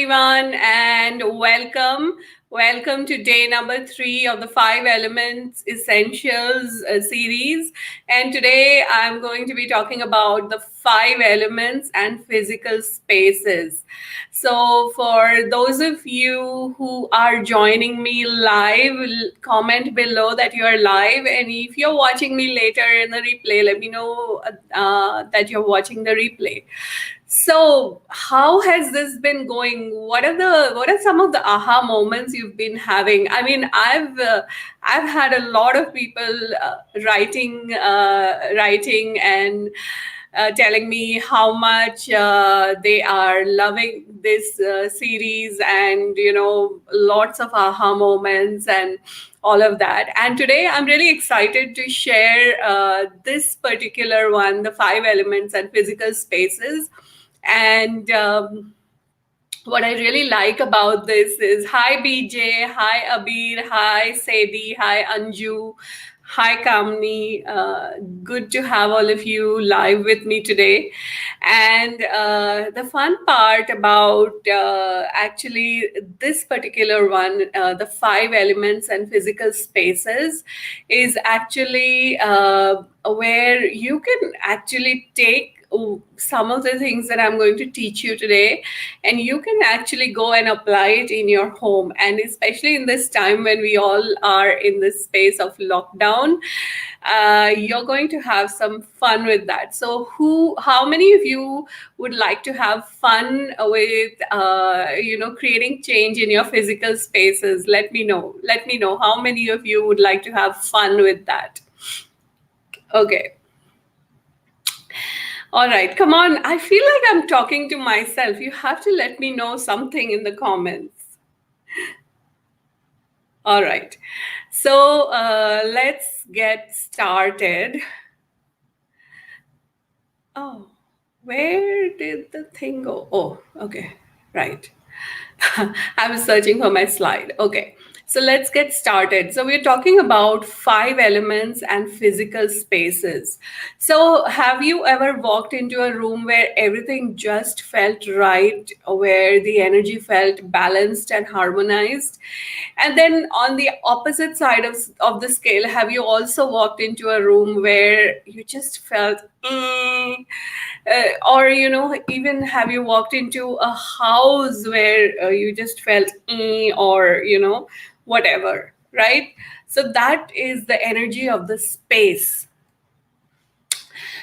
everyone, and welcome. Welcome to day number 3 of the Five Elements Essentials series. And today I'm going to be talking about the five elements and physical spaces. So, for those of you who are joining me live, comment below that you are live. And if you're watching me later in the replay, let me know that you're watching the replay. So, how has this been going? What are some of the aha moments you've been having? I mean, I've had a lot of people writing and telling me how much they are loving this series, and lots of aha moments and all of that. And today I'm really excited to share this particular one, the five elements and physical spaces. And what I really like about this is, hi BJ, hi Abir, hi Sadie, hi Anju, hi Kamni. Good to have all of you live with me today. And the fun part about actually this particular one, the five elements and physical spaces, is actually where you can actually take some of the things that I'm going to teach you today, and you can actually go and apply it in your home. And especially in this time when we all are in this space of lockdown, you're going to have some fun with that. So, how many of you would like to have fun with, creating change in your physical spaces? Let me know. Let me know how many of you would like to have fun with that. Okay. All right, come on. I feel like I'm talking to myself. You have to let me know something in the comments. All right. So let's get started. Oh, where did the thing go? Oh, okay. Right. I was searching for my slide. Okay. So let's get started. So we're talking about five elements and physical spaces. So have you ever walked into a room where everything just felt right, where the energy felt balanced and harmonized? And then on the opposite side of the scale, have you also walked into a room where you just felt, or even have you walked into a house where you just felt, or whatever, right? So that is the energy of the space.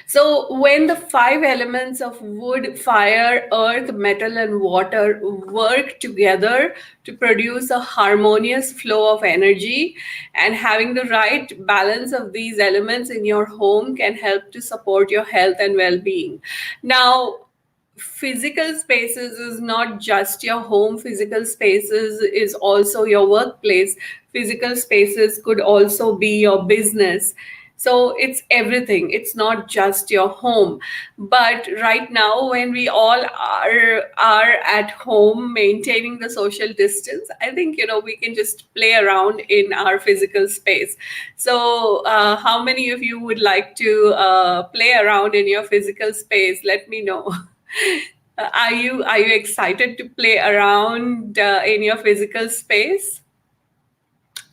So when the five elements of wood, fire, earth, metal, and water work together to produce a harmonious flow of energy, and having the right balance of these elements in your home can help to support your health and well-being. Now, physical spaces is not just your home. Physical spaces is also your workplace. Physical spaces could also be your business. So it's everything. It's not just your home. But right now, when we all are at home maintaining the social distance, I think we can just play around in our physical space. So how many of you would like to play around in your physical space? Let me know. Are you excited to play around in your physical space?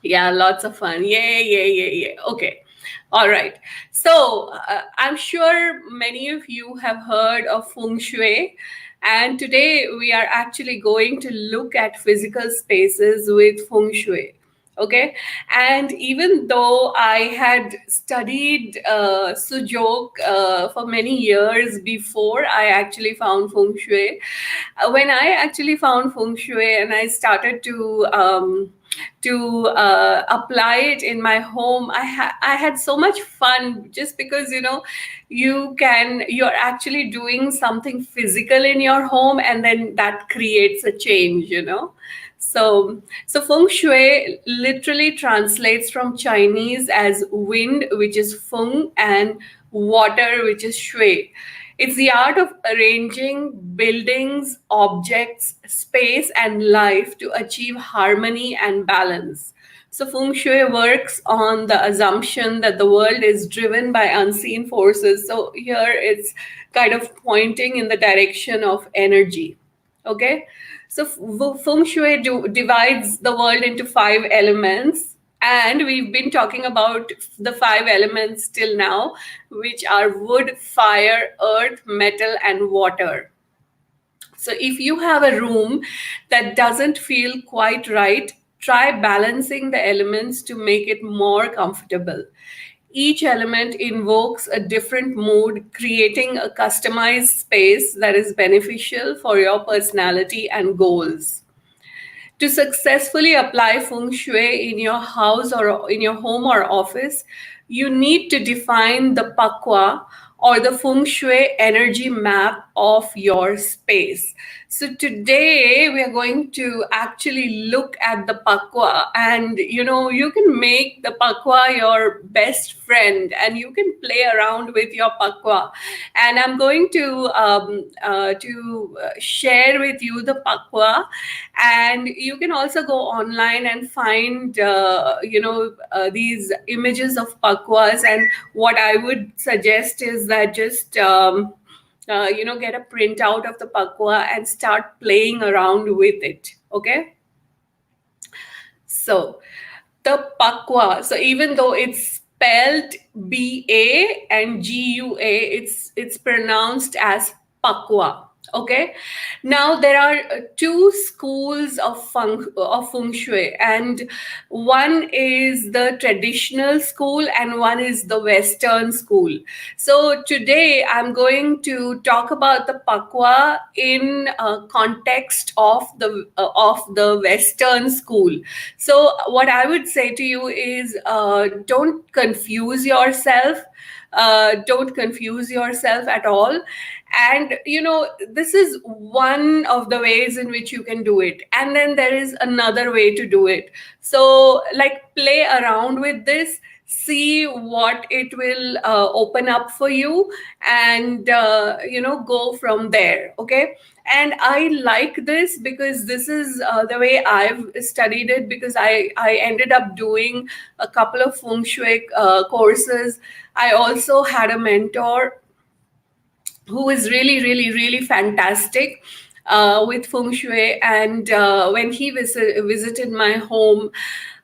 Yeah, lots of fun. Yay. Okay. All right. So I'm sure many of you have heard of feng shui. And today we are actually going to look at physical spaces with feng shui. Okay. And even though I had studied Sujok for many years before I actually found feng shui, when I actually found feng shui and I started to apply it in my home, I had so much fun, just because you're actually doing something physical in your home, and then that creates a change. So feng shui literally translates from Chinese as wind, which is feng, and water, which is shui. It's the art of arranging buildings, objects, space, and life to achieve harmony and balance. So feng shui works on the assumption that the world is driven by unseen forces. So here it's kind of pointing in the direction of energy. Okay, so feng shui divides the world into five elements, and we've been talking about the five elements till now, which are wood, fire, earth, metal, and water. So if you have a room that doesn't feel quite right, try balancing the elements to make it more comfortable. Each element invokes a different mood, creating a customized space that is beneficial for your personality and goals. To successfully apply feng shui in your house or in your home or office, you need to define the pakwa or the feng shui energy map of your space. So today we are going to actually look at the pakwa, and you can make the pakwa your best friend and you can play around with your pakwa. And I'm going to share with you the pakwa, and you can also go online and find these images of pakwas. And what I would suggest is that just get a printout of the pakwa and start playing around with it. Okay, so the pakwa, so even though it's spelled BA and GUA, it's pronounced as pakwa. Okay, now there are two schools of feng shui, and one is the traditional school and one is the Western school. So today I'm going to talk about the pakwa in context of the Western school. So what I would say to you is, don't confuse yourself. Don't confuse yourself at all. And this is one of the ways in which you can do it, and then there is another way to do it. So like, play around with this, see what it will open up for you, and go from there. Okay, and I like this because this is the way I've studied it, because I ended up doing a couple of feng shui courses. I also had a mentor who is really, really, really fantastic with feng shui. And when he visited my home,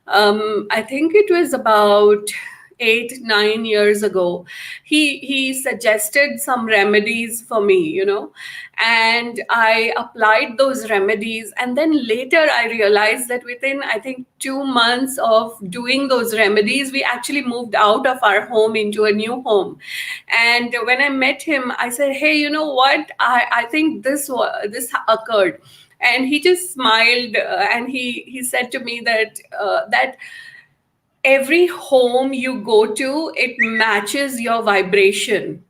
I think it was about 8 9 years ago, he suggested some remedies for me, and I applied those remedies. And then later I realized that within, I think, 2 months of doing those remedies, we actually moved out of our home into a new home. And when I met him, I said, hey, you know what, I think this occurred. And he just smiled, and he said to me that every home you go to, it matches your vibration.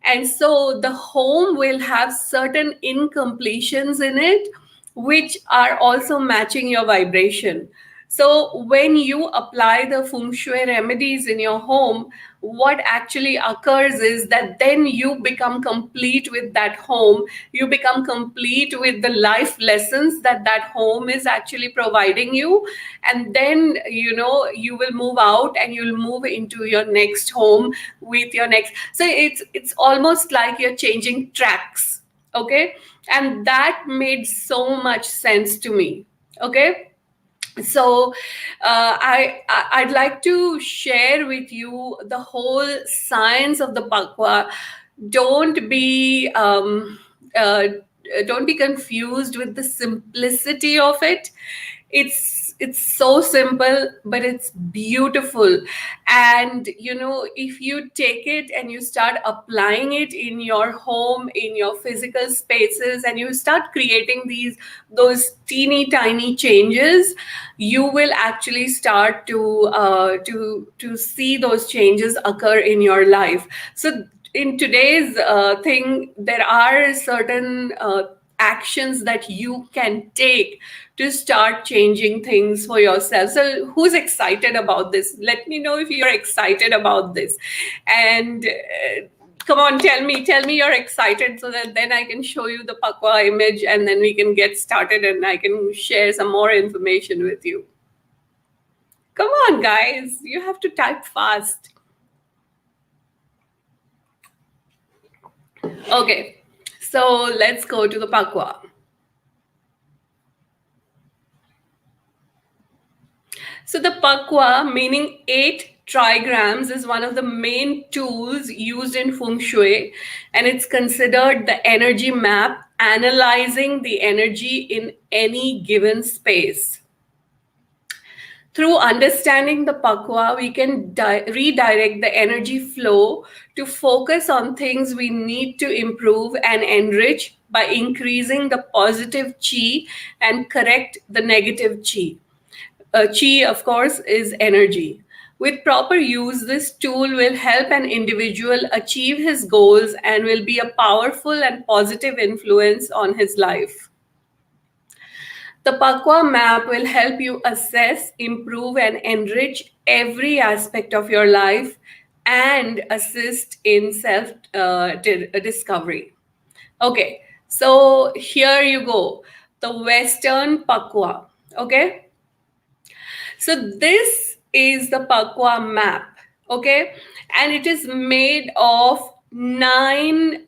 And so the home will have certain incompletions in it, which are also matching your vibration. So when you apply the feng shui remedies in your home, what actually occurs is that then you become complete with that home. You become complete with the life lessons that that home is actually providing you. And then, you will move out and you'll move into your next home with your next. So it's almost like you're changing tracks. Okay, and that made so much sense to me. Okay, so I'd like to share with you the whole science of the pakwa. Don't be uh, don't be confused with the simplicity of it. It's so simple, but it's beautiful. And if you take it and you start applying it in your home, in your physical spaces, and you start creating those teeny tiny changes, you will actually start to see those changes occur in your life. So in today's thing, there are certain actions that you can take to start changing things for yourself. So who's excited about this? Let me know if you're excited about this. And come on, tell me you're excited, so that then I can show you the pakwa image, and then we can get started and I can share some more information with you. Come on, guys, you have to type fast. Okay, so let's go to the pakwa. So the Pakwa, meaning 8 trigrams, is one of the main tools used in Feng Shui, and it's considered the energy map analyzing the energy in any given space. Through understanding the Pakwa, we can redirect the energy flow to focus on things we need to improve and enrich by increasing the positive chi and correct the negative chi. Chi, of course, is energy. With proper use, this tool will help an individual achieve his goals and will be a powerful and positive influence on his life. The Pakwa map will help you assess, improve, and enrich every aspect of your life and assist in self discovery. Okay, so here you go, the Western Pakwa. Okay, so this is the Pakwa map, okay, and it is made of nine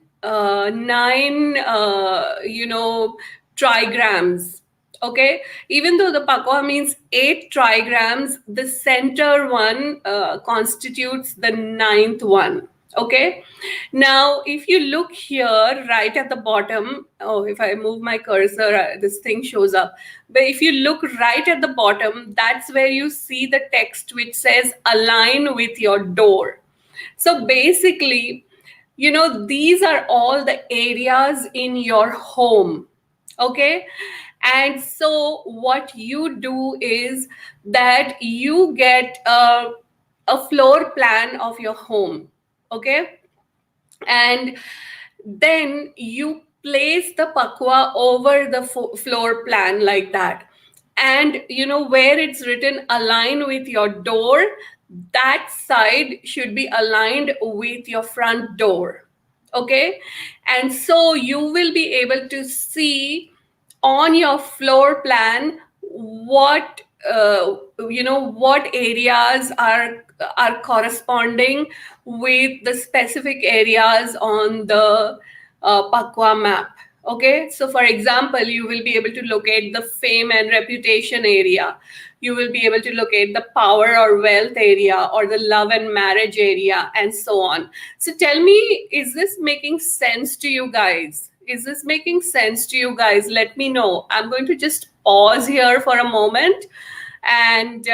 trigrams. Okay, even though the Pakwa means 8 trigrams, the center one constitutes the ninth one. Okay, now if you look here right at the bottom, oh, if I move my cursor, this thing shows up. But if you look right at the bottom, that's where you see the text which says align with your door. So basically, these are all the areas in your home. Okay, and so what you do is that you get a floor plan of your home. Okay, and then you place the Pakwa over the floor plan like that. And where it's written align with your door, that side should be aligned with your front door. Okay, and so you will be able to see on your floor plan what what areas are corresponding with the specific areas on the Pakwa map. Okay, so for example, you will be able to locate the fame and reputation area. You will be able to locate the power or wealth area or the love and marriage area and so on. So tell me, is this making sense to you guys? Is this making sense to you guys? Let me know. I'm going to just pause here for a moment and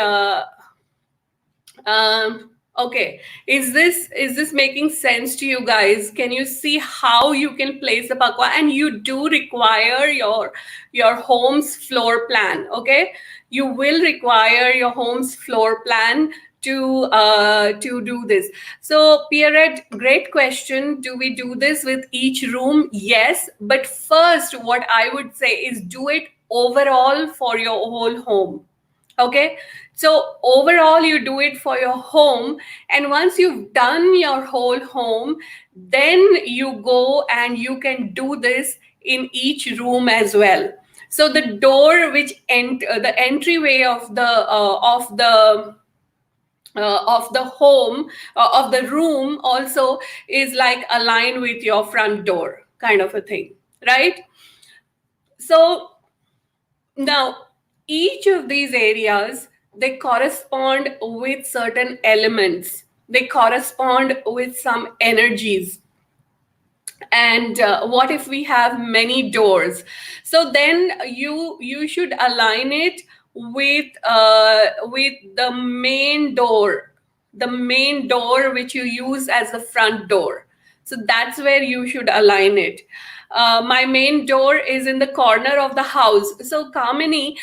okay, is this making sense to you guys? Can you see how you can place the Pakwa? And you do require your home's floor plan. Okay, you will require your home's floor plan to do this. So Pierrette, great question. Do we do this with each room? Yes, but first what I would say is do it overall for your whole home. Okay, so overall you do it for your home, and once you've done your whole home, then you go and you can do this in each room as well. So the door which the entryway of the home of the room also is like aligned with your front door kind of a thing, right? So now each of these areas, they correspond with certain elements, they correspond with some energies. And what if we have many doors? So then you should align it with the main door, which you use as the front door. So that's where you should align it. My main door is in the corner of the house. So Kamini,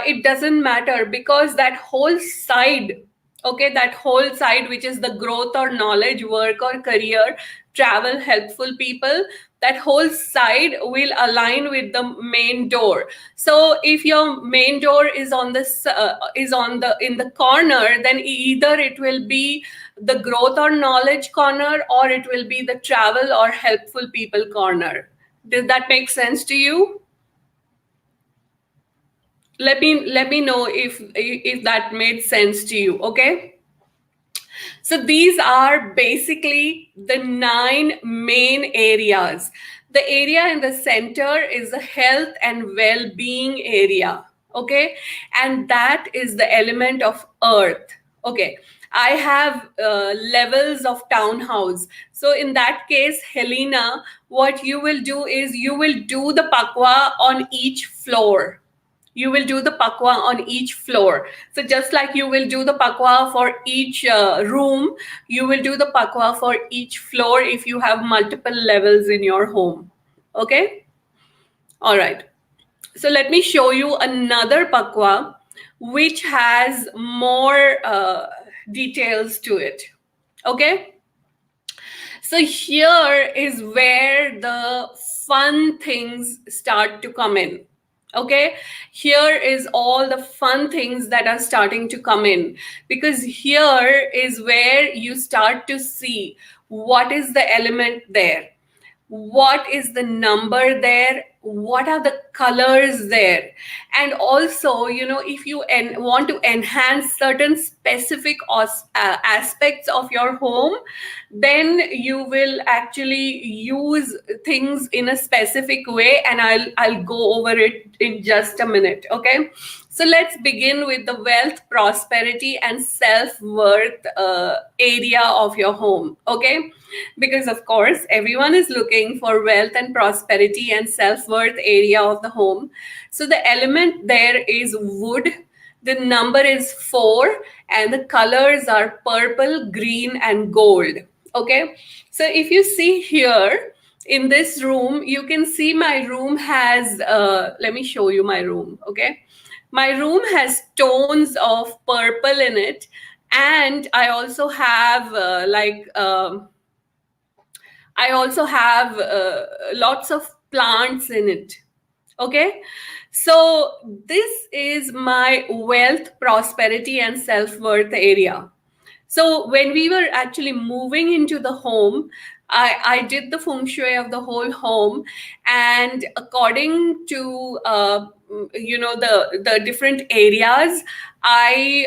it doesn't matter because that whole side, okay, that whole side, which is the growth or knowledge, work or career, travel, helpful people, that whole side will align with the main door. So if your main door is on this in the corner, then either it will be the growth or knowledge corner, or it will be the travel or helpful people corner. Did that make sense to you? Let me know if that made sense to you. Okay, so these are basically the 9 main areas. The area in the center is the health and well-being area. Okay, and that is the element of earth. Okay, I have levels of townhouse. So in that case, Helena, what you will do is you will do the pakwa on each floor. You will do the pakwa on each floor. So just like you will do the pakwa for each room, you will do the pakwa for each floor if you have multiple levels in your home. Okay, all right. So let me show you another pakwa which has more details to it. Okay. So here is where the fun things start to come in. Okay. Here is all the fun things that are starting to come in, because here is where you start to see what is the element there, what is the number there, what are the colors there. And also, if you want to enhance certain specific aspects of your home, then you will actually use things in a specific way, and I'll go over it in just a minute. Okay, so let's begin with the wealth, prosperity, and self-worth area of your home. Okay, because of course everyone is looking for wealth and prosperity and self-worth area of the home. So the element there is wood, the number is 4, and the colors are purple, green, and gold. Okay, so if you see here in this room, you can see my room has let me show you my room. Okay, my room has tones of purple in it, and I also have I also have lots of plants in it. Okay, so this is my wealth, prosperity, and self-worth area. So when we were actually moving into the home, I did the feng shui of the whole home, and according to the different areas, I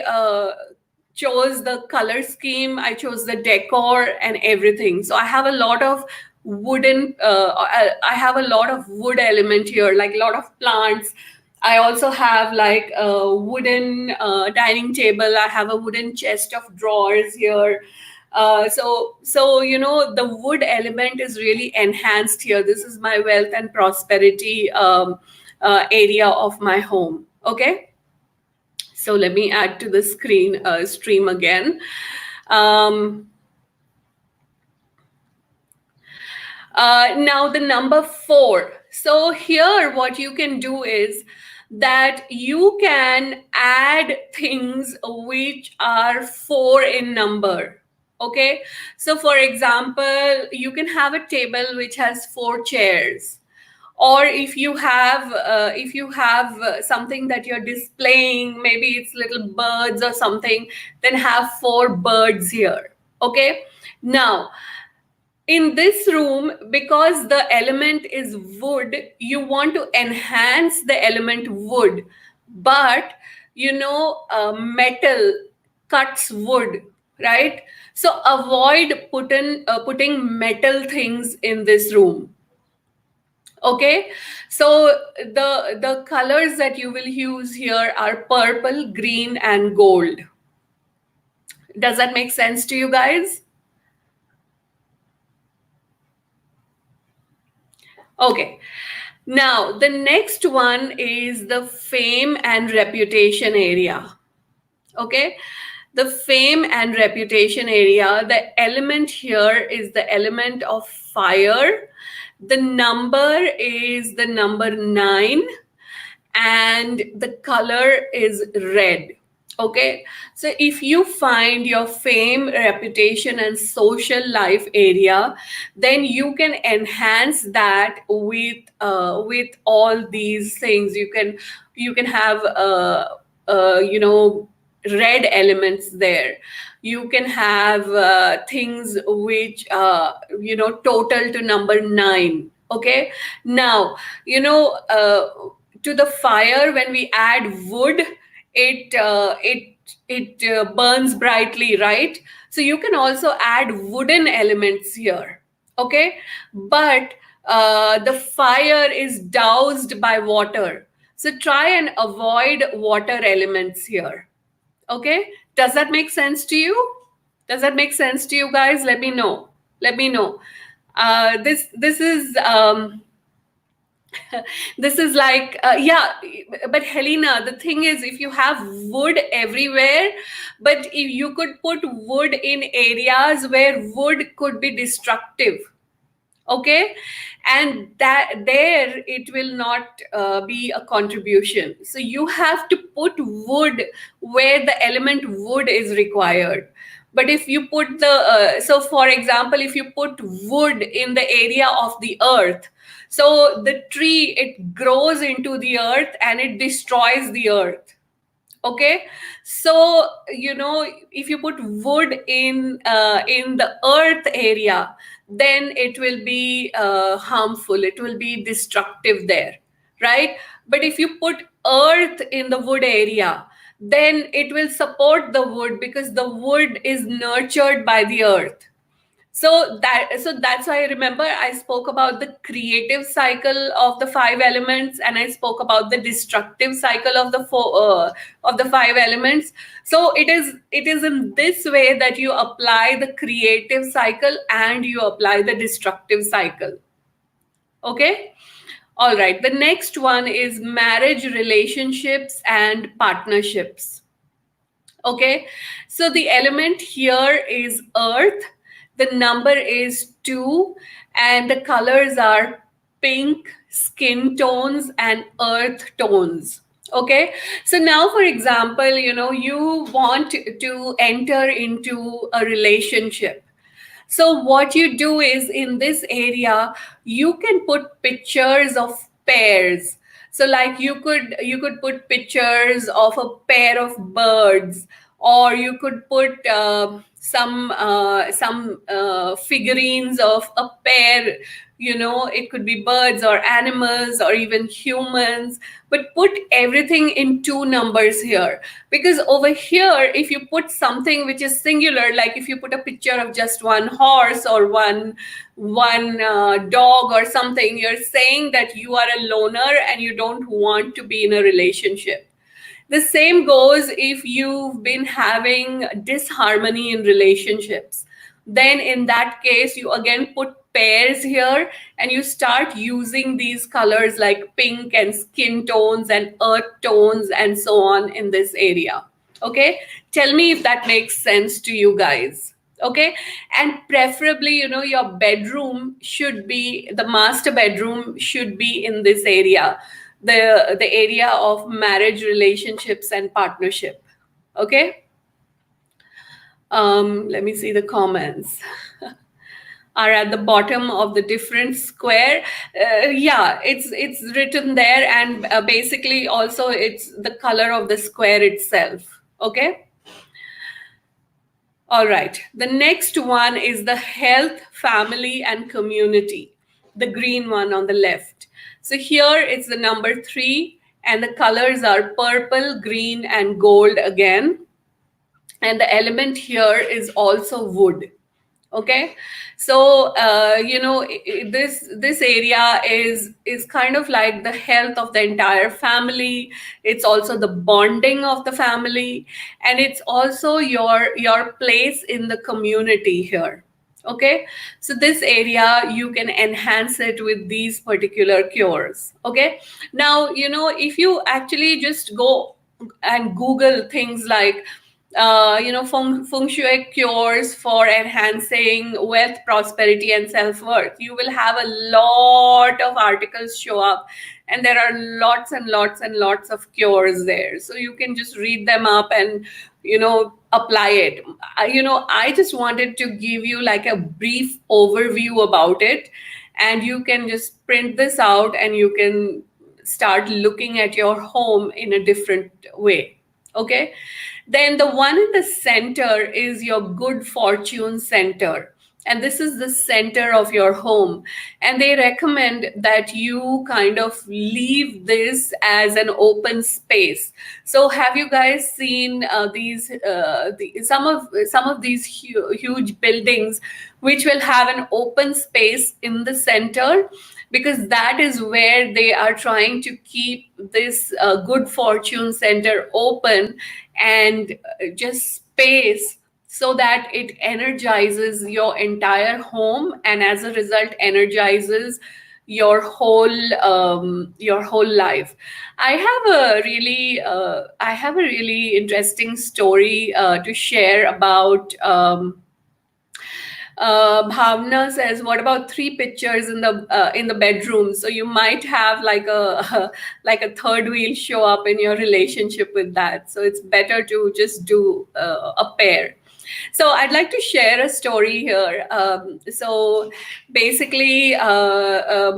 chose the color scheme, I chose the decor and everything. So I have a lot of wooden. I have a lot of wood element here, like a lot of plants. I also have like a wooden dining table. I have a wooden chest of drawers here. So the wood element is really enhanced here. This is my wealth and prosperity area of my home. Okay. So let me add to the stream again. Now the number 4. So here what you can do is that you can add things which are 4 in number. Okay, so for example, you can have a table which has 4 chairs, or if you have something that you're displaying, maybe it's little birds or something, then have 4 birds here. Okay, now in this room, because the element is wood, you want to enhance the element wood, but metal cuts wood, right? So avoid putting metal things in this room. Okay, so the colors that you will use here are purple, green, and gold. Does that make sense to you guys? Okay, now the next one is the fame and reputation area. Okay, the fame and reputation area, the element here is the element of fire. The number is the number 9, and the color is red. Okay, so if you find your fame, reputation, and social life area, then you can enhance that with all these things. You can have red elements there. You can have things which total to number 9. Okay, now to the fire, when we add wood, it burns brightly, right? So you can also add wooden elements here. Okay, but the fire is doused by water. So try and avoid water elements here. Okay, does that make sense to you? Does that make sense to you guys? Let me know. Let me know. This is this is like yeah, but Helena, the thing is, if you have wood everywhere, but if you could put wood in areas where wood could be destructive, okay, and that there it will not be a contribution. So you have to put wood where the element wood is required. But if you put the so for example, if you put wood in the area of the earth, so the tree, it grows into the earth and it destroys the earth. Okay, so if you put wood in the earth area, then it will be harmful, it will be destructive there, right? But if you put earth in the wood area, then it will support the wood because the wood is nurtured by the earth. So that's why I remember I spoke about the creative cycle of the five elements, and I spoke about the destructive cycle of the five elements. So it is in this way that you apply the creative cycle and you apply the destructive cycle. Okay. All right. The next one is marriage, relationships, and partnerships. Okay, so the element here is earth. The number is 2, and the colors are pink, skin tones, and earth tones. Okay, so now, for example, you want to enter into a relationship. So what you do is, in this area, you can put pictures of pairs. So like you could put pictures of a pair of birds, or you could put some figurines of a pair. It could be birds or animals or even humans, but put everything in two numbers here. Because over here, if you put something which is singular, like if you put a picture of just one horse or one dog or something, you're saying that you are a loner and you don't want to be in a relationship. The same goes if you've been having disharmony in relationships. Then in that case, you again put pairs here and you start using these colors like pink and skin tones and earth tones and so on in this area. Okay, tell me if that makes sense to you guys. Okay, and preferably, your bedroom should be, the master bedroom should be in this area, the area of marriage, relationships, and partnership. Okay, let me see the comments. Are at the bottom of the different square. Yeah, it's written there, and basically also it's the color of the square itself. Okay. All right. The next one is the health, family, and community, the green one on the left. So here it's the number 3, and the colors are purple, green, and gold again. And the element here is also wood. Okay, so this area is kind of like the health of the entire family. It's also the bonding of the family, and it's also your place in the community here. Okay, so this area you can enhance it with these particular cures. Okay, now if you actually just go and Google things like feng shui cures for enhancing wealth, prosperity, and self-worth, you will have a lot of articles show up, and there are lots and lots and lots of cures there. So you can just read them up and apply it. I just wanted to give you like a brief overview about it, and you can just print this out and you can start looking at your home in a different way. Okay, then the one in the center is your good fortune center. And this is the center of your home. And they recommend that you kind of leave this as an open space. So have you guys seen some of these huge buildings which will have an open space in the center? because that is where they are trying to keep this good fortune center open and just space, so that it energizes your entire home, and as a result energizes your whole life. I have a really interesting story to share about. Bhavna says, "What about three pictures in the bedroom?" So you might have like a like a third wheel show up in your relationship with that. So it's better to just do a pair. So I'd like to share a story here. So basically, I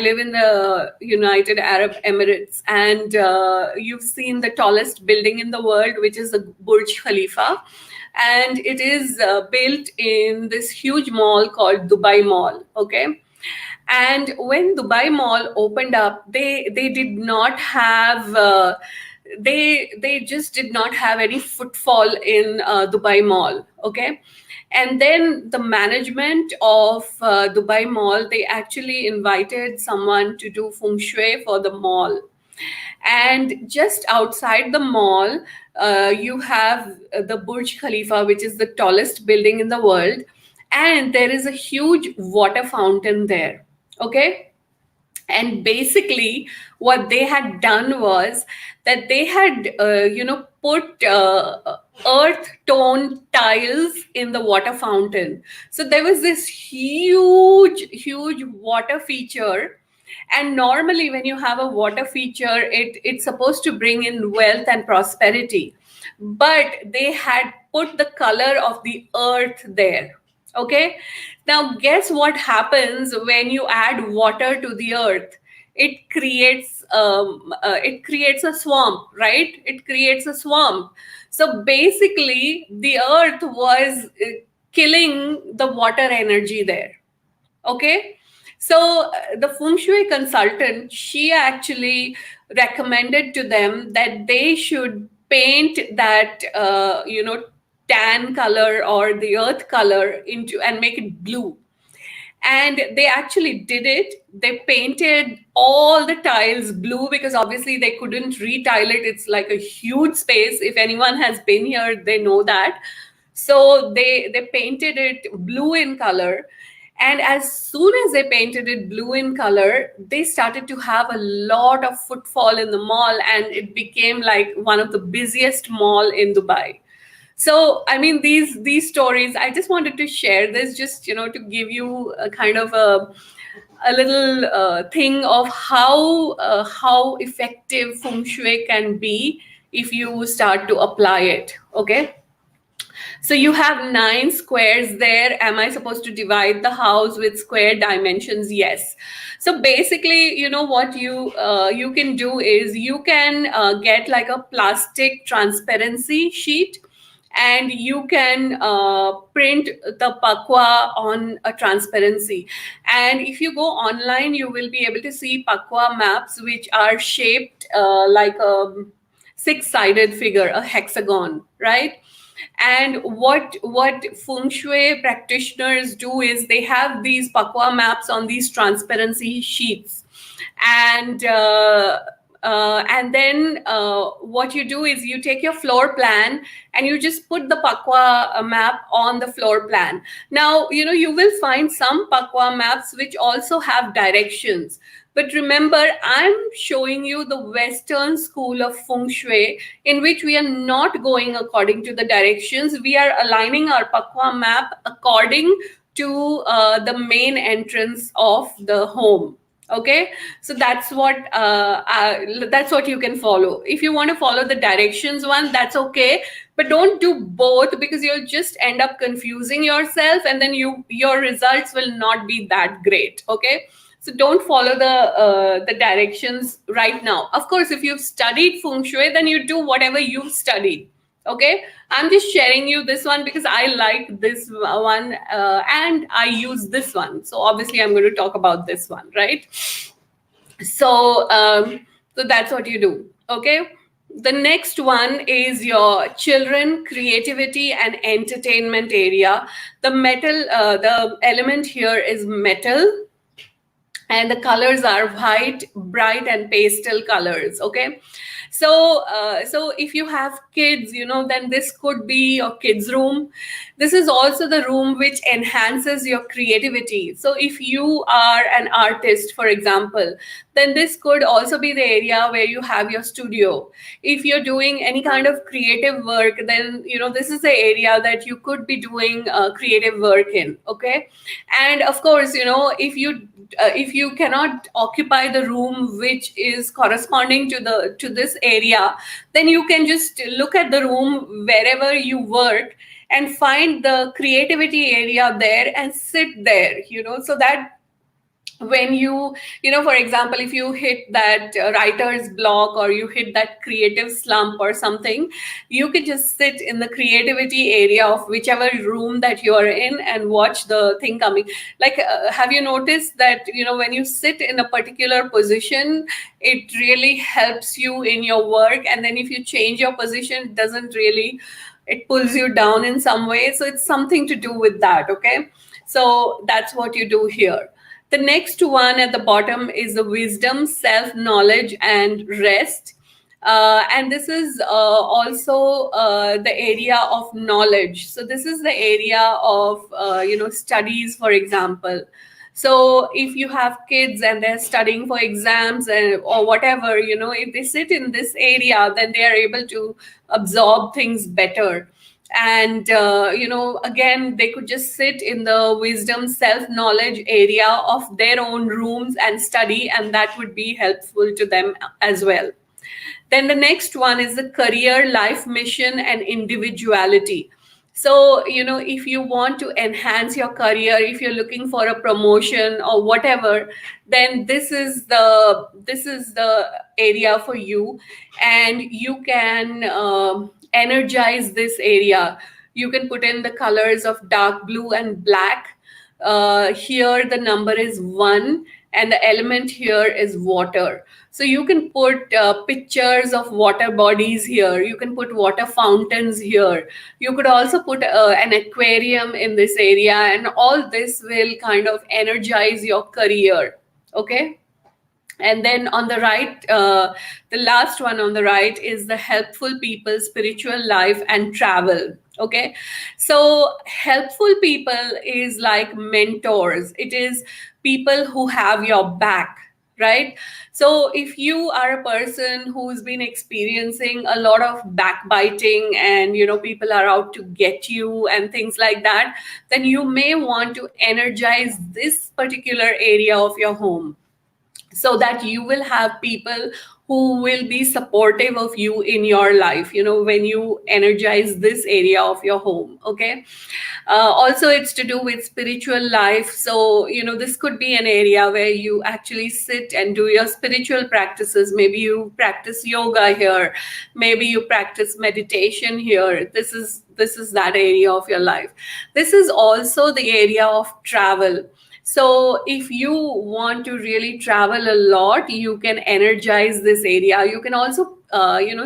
live in the United Arab Emirates, and you've seen the tallest building in the world, which is the Burj Khalifa, and it is built in this huge mall called Dubai Mall. Okay, and when Dubai Mall opened up, they did not have they just did not have any footfall in Dubai Mall. Okay, and then the management of Dubai Mall, they actually invited someone to do feng shui for the mall. And just outside the mall, you have the Burj Khalifa, which is the tallest building in the world, and there is a huge water fountain there. Okay, and basically what they had done was that they had put earth tone tiles in the water fountain. So there was this huge water feature, and normally when you have a water feature, it's supposed to bring in wealth and prosperity, but they had put the color of the earth there. Okay, now guess what happens when you add water to the earth? It creates a swamp, right? It creates a swamp. So basically the earth was killing the water energy there. Okay, so the feng shui consultant, she actually recommended to them that they should paint that tan color or the earth color into and make it blue. And they actually did it. They painted all the tiles blue, because obviously they couldn't retile it. It's like a huge space. If anyone has been here, they know that. So they painted it blue in color. And as soon as they painted it blue in color, they started to have a lot of footfall in the mall, and it became like one of the busiest mall in Dubai. So I mean, these stories, I just wanted to share this, just to give you a kind of a little thing of how effective feng shui can be if you start to apply it. Okay, so you have 9 squares there. Am I supposed to divide the house with square dimensions? Yes. So basically, what you can do is you can get like a plastic transparency sheet, and you can print the pakwa on a transparency. And if you go online, you will be able to see pakwa maps, which are shaped like a six-sided figure, a hexagon, right? And what feng shui practitioners do is they have these pakwa maps on these transparency sheets, and and then what you do is you take your floor plan and you just put the pakwa map on the floor plan. Now you will find some pakwa maps which also have directions, but remember, I'm showing you the Western school of feng shui, in which we are not going according to the directions. We are aligning our pakwa map according to the main entrance of the home. Okay, so that's what you can follow. If you want to follow the directions one, that's okay, but don't do both, because you'll just end up confusing yourself, and then your results will not be that great. Okay, so don't follow the directions right now. Of course, if you've studied feng shui, then you do whatever you've studied. Okay, I'm just sharing you this one because I like this one, and I use this one. So obviously, I'm going to talk about this one, right? So that's what you do. Okay. The next one is your children, creativity, and entertainment area. The element here is metal. and the colors are white, bright and pastel colors. Okay, so if you have kids, then this could be your kids room. This is also the room which enhances your creativity. So if you are an artist, for example, then this could also be the area where you have your studio. If you're doing any kind of creative work, then this is the area that you could be doing creative work in. Okay, and of course, if you cannot occupy the room which is corresponding to this area, then you can just look at the room wherever you work and find the creativity area there and sit there, so that when for example, if you hit that writer's block, or you hit that creative slump or something, you can just sit in the creativity area of whichever room that you are in and watch the thing coming. Like, have you noticed that when you sit in a particular position, it really helps you in your work, and then if you change your position, it doesn't really, it pulls you down in some way. So it's something to do with that. Okay, so that's what you do here. The next one at the bottom is the wisdom, self knowledge, and rest. And this is also the area of knowledge. So this is the area of studies, for example. So if you have kids and they're studying for exams or whatever, if they sit in this area, then they are able to absorb things better. And again, they could just sit in the wisdom, self knowledge area of their own rooms and study, and that would be helpful to them as well. Then the next one is the career, life mission, and individuality. So if you want to enhance your career, if you're looking for a promotion or whatever, then this is the area for you, and you can energize this area. You can put in the colors of dark blue and black. Here the number is 1, and the element here is water. So you can put pictures of water bodies here. You can put water fountains here. You could also put an aquarium in this area, and all this will kind of energize your career. Okay. And then on the right, the last one on the right is the helpful people, spiritual life, and travel. Okay, so helpful people is like mentors. It is people who have your back, right? So if you are a person who's been experiencing a lot of backbiting, and people are out to get you and things like that, then you may want to energize this particular area of your home, so that you will have people who will be supportive of you in your life, when you energize this area of your home. Okay, also it's to do with spiritual life. So this could be an area where you actually sit and do your spiritual practices. Maybe you practice yoga here, maybe you practice meditation here. This is that area of your life. This is also the area of travel. So if you want to really travel a lot, you can energize this area. You can also,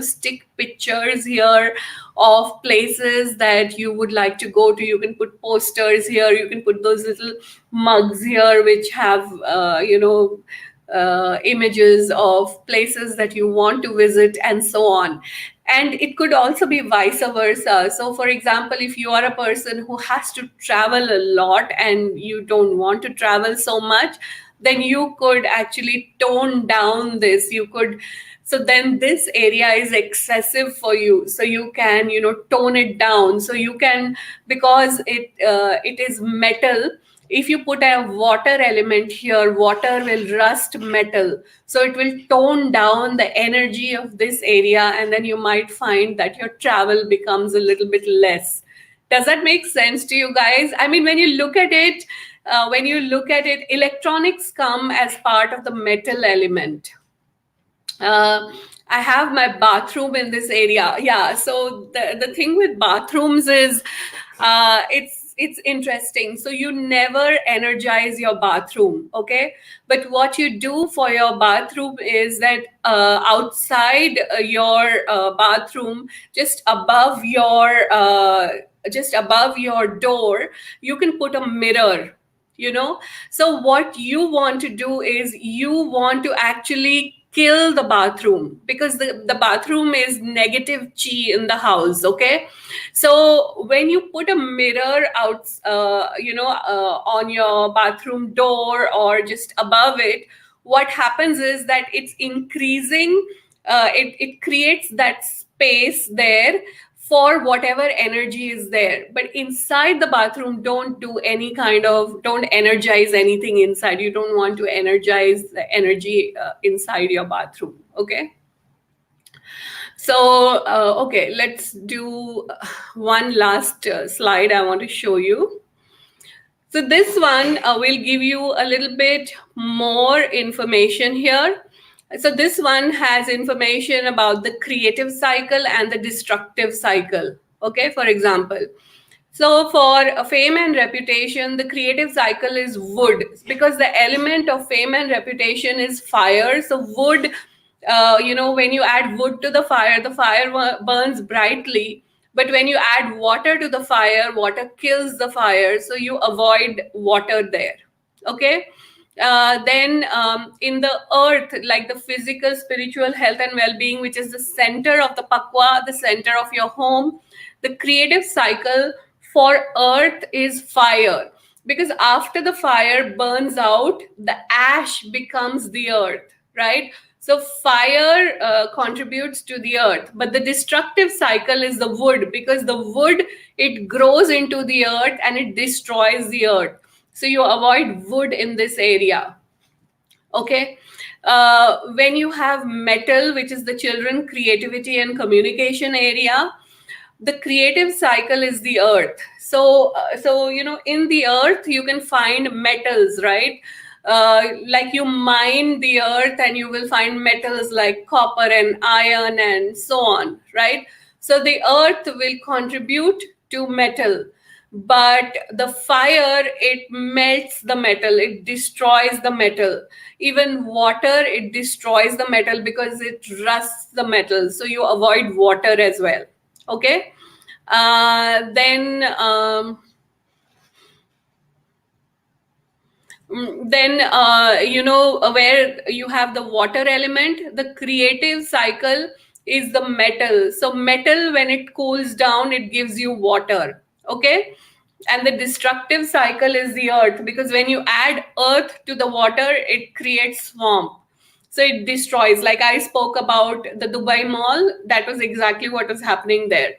stick pictures here of places that you would like to go to. You can put posters here. You can put those little mugs here, which have, images of places that you want to visit, and so on. And it could also be vice versa. So for example, if you are a person who has to travel a lot and you don't want to travel so much, then you could actually tone down this. You could, so then this area is excessive for you, so you can tone it down. So you can, because it is metal, if you put a water element here, water will rust metal. So it will tone down the energy of this area, and then you might find that your travel becomes a little bit less. Does that make sense to you guys? I mean, when you look at it, electronics come as part of the metal element. I have my bathroom in this area. Yeah. So the thing with bathrooms is, it's interesting. So you never energize your bathroom, okay? But what you do for your bathroom is that outside your bathroom, just above your door, you can put a mirror. you know. So what you want to do is you want to actually kill the bathroom, because the bathroom is negative chi in the house. Okay, so when you put a mirror out, on your bathroom door or just above it, what happens is that it's increasing, it creates that space there for whatever energy is there. But inside the bathroom, don't energize anything inside. You don't want to energize the energy inside your bathroom. Okay. So, okay, let's do one last slide I want to show you. So this one will give you a little bit more information here. So this one has information about the creative cycle and the destructive cycle. Okay, for example. So for fame and reputation, the creative cycle is wood, because the element of fame and reputation is fire. So wood, when you add wood to the fire burns brightly. But when you add water to the fire, water kills the fire. So you avoid water there. Okay. Then in the earth, like the physical, spiritual health and well-being, which is the center of the pakwa, the center of your home, the creative cycle for earth is fire, because after the fire burns out, the ash becomes the earth, right? So fire contributes to the earth, but the destructive cycle is the wood, because the wood, it grows into the earth and it destroys the earth. So you avoid wood in this area. Okay. When you have metal, which is the children creativity and communication area, the creative cycle is the earth. So in the earth you can find metals, right? Like you mine the earth and you will find metals like copper and iron and so on, right? So the earth will contribute to metal, but the fire, it melts the metal, it destroys the metal. Even water, it destroys the metal because it rusts the metal, so you avoid water as well. Okay. Then where you have the water element, the creative cycle is the metal. So metal, when it cools down, it gives you water. Okay. And the destructive cycle is the earth, because when you add earth to the water, it creates swamp. So it destroys. Like I spoke about the Dubai Mall, that was exactly what was happening there.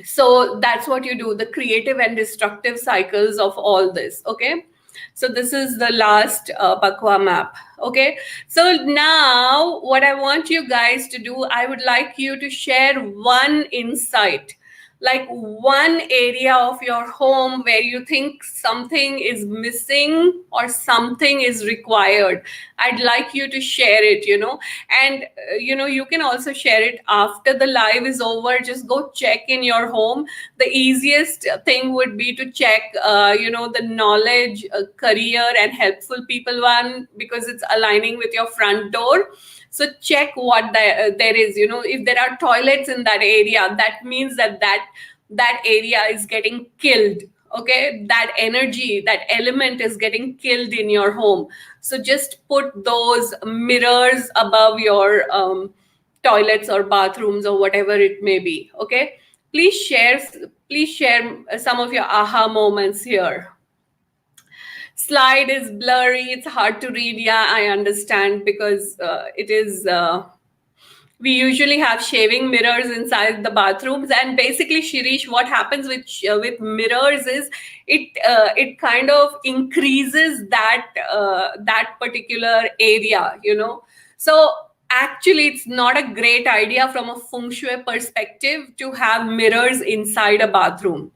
So that's what you do, the creative and destructive cycles of all this. Okay. So this is the last pakwa map. Okay. So now what I want you guys to do, I would like you to share one insight, like one area of your home where you think something is missing or something is required. I'd like you to share it, and you can also share it after the live is over. Just go check in your home. The easiest thing would be to check the knowledge, career and helpful people one, because it's aligning with your front door. So check what there is. If there are toilets in that area, that means that area is getting killed. Okay, that energy, that element is getting killed in your home. So just put those mirrors above your toilets or bathrooms or whatever it may be. Okay, please share some of your aha moments here. Slide is blurry, it's hard to read. Yeah, I understand, because it is we usually have shaving mirrors inside the bathrooms. And basically, Shirish, what happens with mirrors is it kind of increases that particular area. So actually, it's not a great idea from a feng shui perspective to have mirrors inside a bathroom.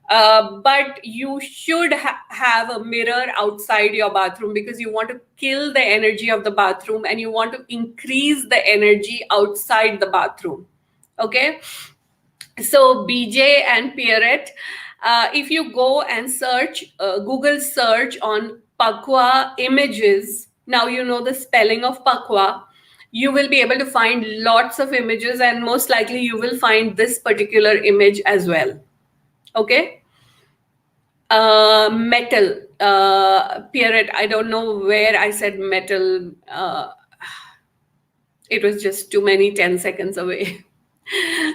But you should have a mirror outside your bathroom, because you want to kill the energy of the bathroom and you want to increase the energy outside the bathroom. Okay. So BJ and Pierrette, if you go and search, Google search on Pakwa images, now you know the spelling of Pakwa, you will be able to find lots of images, and most likely you will find this particular image as well. Okay. Metal. Pierrette, I don't know where I said metal. It was just too many 10 seconds away.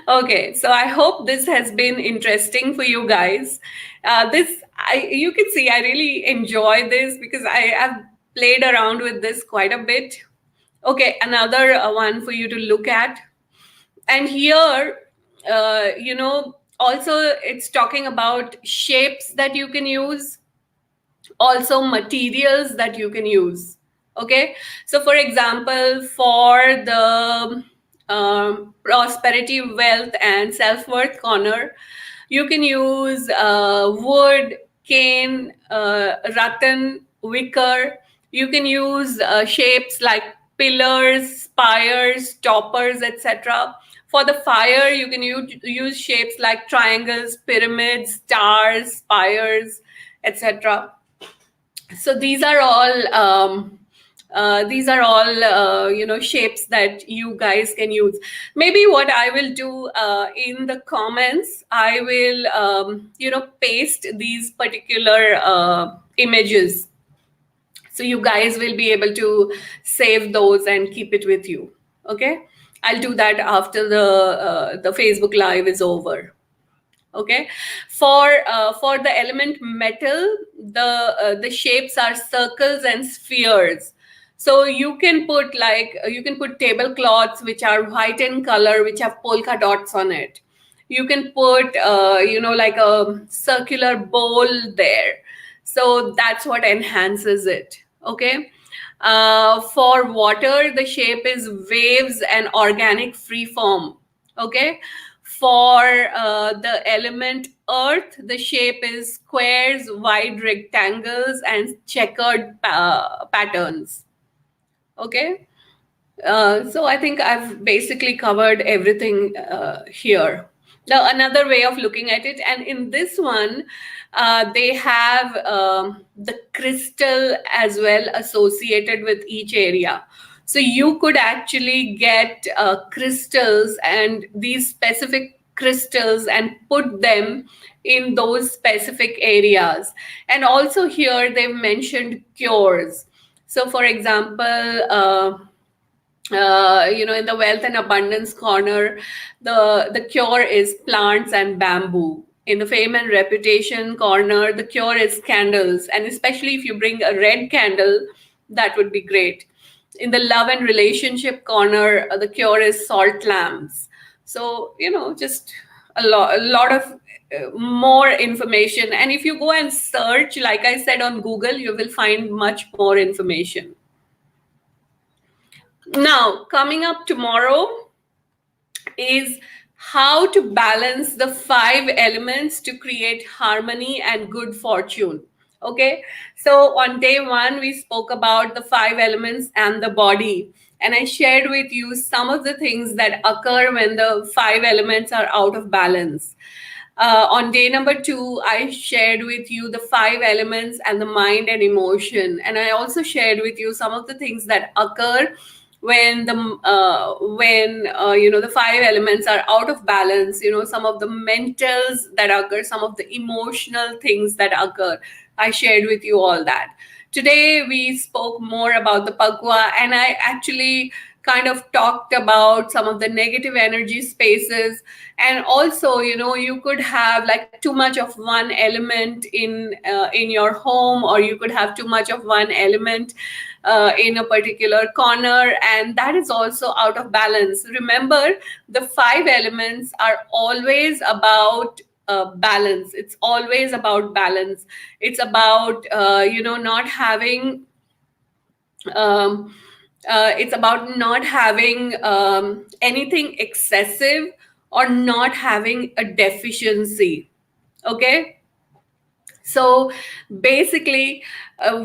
Okay, so I hope this has been interesting for you guys. You can see I really enjoy this because I have played around with this quite a bit. Okay, another one for you to look at. And here, also it's talking about shapes that you can use, also materials that you can use. Okay, so for example, for the prosperity, wealth, and self-worth corner, you can use wood, cane, rattan, wicker. You can use shapes like pillars, spires, toppers, etc. For the fire, you can use shapes like triangles, pyramids, stars, spires, etc. So these are all shapes that you guys can use. Maybe what I will do in the comments, I will paste these particular images, so you guys will be able to save those and keep it with you. Okay, I'll do that after the Facebook Live is over. Okay, for the element metal, the shapes are circles and spheres. So you can put tablecloths which are white in color, which have polka dots on it. You can put like a circular bowl there. So that's what enhances it. Okay, for water, the shape is waves and organic free form. Okay, for the element earth, the shape is squares, wide rectangles, and checkered patterns. Okay, so I think I've basically covered everything here. Now, another way of looking at it, and in this one, they have the crystal as well associated with each area. So you could actually get crystals and these specific crystals and put them in those specific areas. And also here they've mentioned cures. So for example, in the wealth and abundance corner, the cure is plants and bamboo. In the fame and reputation corner, the cure is candles, and especially if you bring a red candle, that would be great. In the love and relationship corner, the cure is salt lamps. So just a lot of more information. And if you go and search, like I said, on Google, you will find much more information. Now, coming up tomorrow is how to balance the 5 elements to create harmony and good fortune. Okay, so on day 1, we spoke about the 5 elements and the body. And I shared with you some of the things that occur when the 5 elements are out of balance. On day number 2, I shared with you the 5 elements and the mind and emotion. And I also shared with you some of the things that occur when the 5 elements are out of balance. Some of the mentals that occur, some of the emotional things that occur. I shared with you all that. Today we spoke more about the Pakwa, and I actually kind of talked about some of the negative energy spaces. And also, you could have like too much of one element in your home, or you could have too much of one element in a particular corner, and that is also out of balance. Remember, the 5 elements are always about balance. It's always about balance. It's about not having it's about not having anything excessive or not having a deficiency. Okay, so basically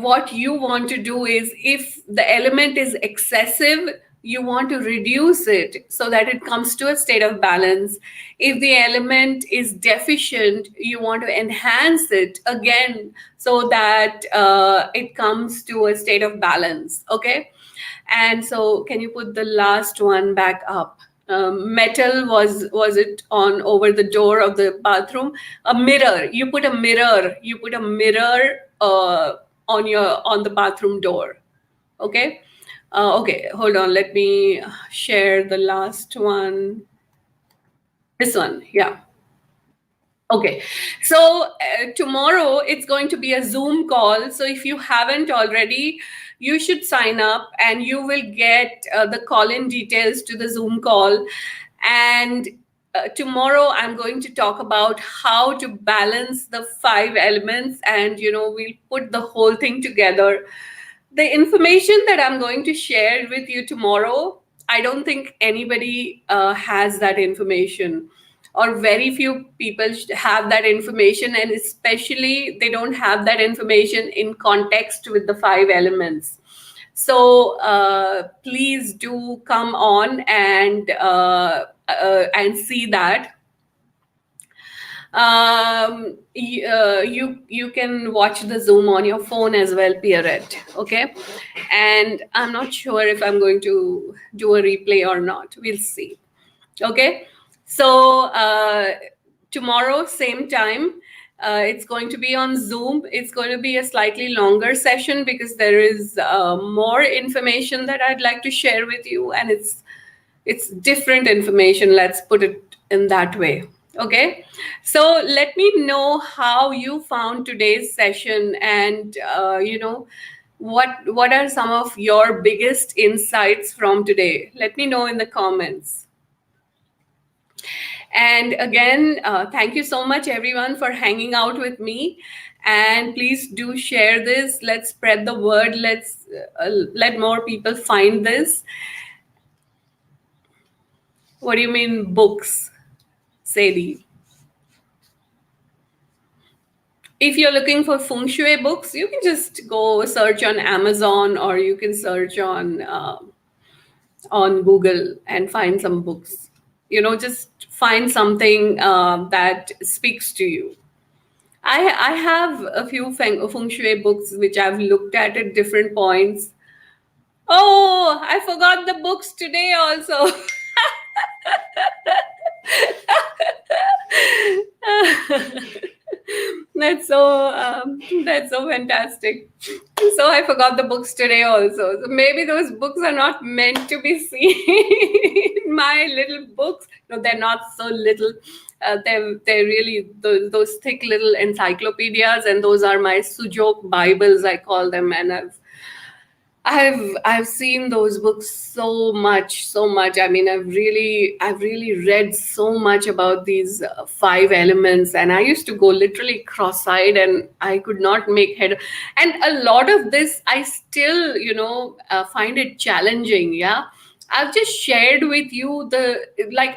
what you want to do is, if the element is excessive, you want to reduce it so that it comes to a state of balance. If the element is deficient, you want to enhance it again so that it comes to a state of balance. Okay, and so can you put the last one back up? Metal, was it over the door of the bathroom? A mirror. You put a mirror on the bathroom door. Okay. Okay, hold on. Let me share the last one. This one, yeah. Okay, so tomorrow it's going to be a Zoom call. So if you haven't already, you should sign up and you will get the call in details to the Zoom call. And tomorrow I'm going to talk about how to balance the 5 elements, and we'll put the whole thing together. The information that I'm going to share with you tomorrow, I don't think anybody has that information, or very few people have that information, and especially they don't have that information in context with the 5 elements. So please do come on and see that. You can watch the Zoom on your phone as well, Pierrette. Okay, and I'm not sure if I'm going to do a replay or not. We'll see. Okay, so tomorrow same time, it's going to be on Zoom. It's going to be a slightly longer session because there is more information that I'd like to share with you, and it's different information. Let's put it in that way. Okay, so let me know how you found today's session, and what are some of your biggest insights from today. Let me know in the comments. And again, thank you so much, everyone, for hanging out with me. And please do share this. Let's spread the word. Let's let more people find this. What do you mean, books, Sadie? If you're looking for feng shui books, you can just go search on Amazon, or you can search on Google and find some books. Just find something that speaks to you. I have a few feng shui books which I've looked at different points. Oh, I forgot the books today also. That's so fantastic. So I forgot the books today also. So maybe those books are not meant to be seen. My little books, no, they're not so little. They're really those thick little encyclopedias, and those are my Sujok Bibles, I call them. And I've seen those books so much. I mean, I've really read so much about these 5 elements, and I used to go literally cross-eyed, and I could not make head. And a lot of this, I still, find it challenging. Yeah, I've just shared with you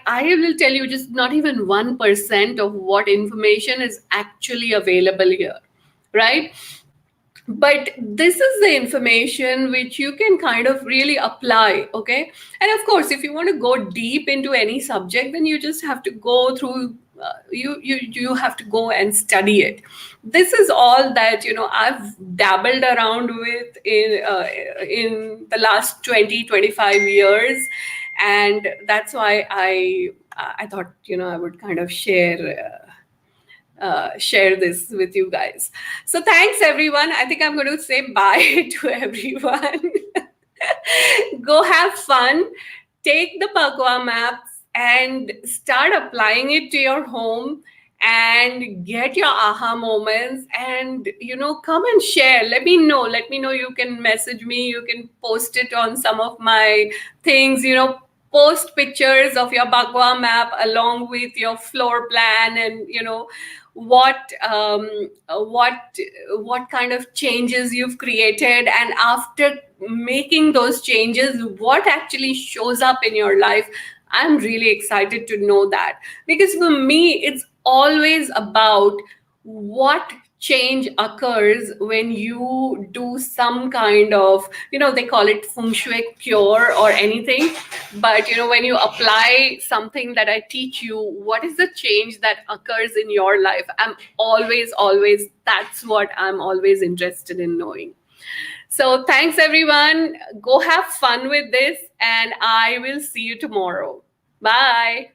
I will tell you just not even 1% of what information is actually available here, right? But this is the information which you can kind of really apply. Okay, and of course, if you want to go deep into any subject, then you just have to go through you have to go and study it. This is all that I've dabbled around with in the last 20-25 years, and that's why I thought I would kind of share this with you guys. So thanks, everyone. I think I'm going to say bye to everyone. Go have fun. Take the Bagua maps and start applying it to your home, and get your aha moments, and come and share. Let me know. You can message me, you can post it on some of my things. Post pictures of your Bagua map along with your floor plan, and what what kind of changes you've created, and after making those changes, what actually shows up in your life. I'm really excited to know that, because for me, it's always about what change occurs when you do some kind of, they call it feng shui cure or anything. But when you apply something that I teach you, what is the change that occurs in your life? I'm always, that's what I'm always interested in knowing. So thanks, everyone. Go have fun with this, and I will see you tomorrow. Bye.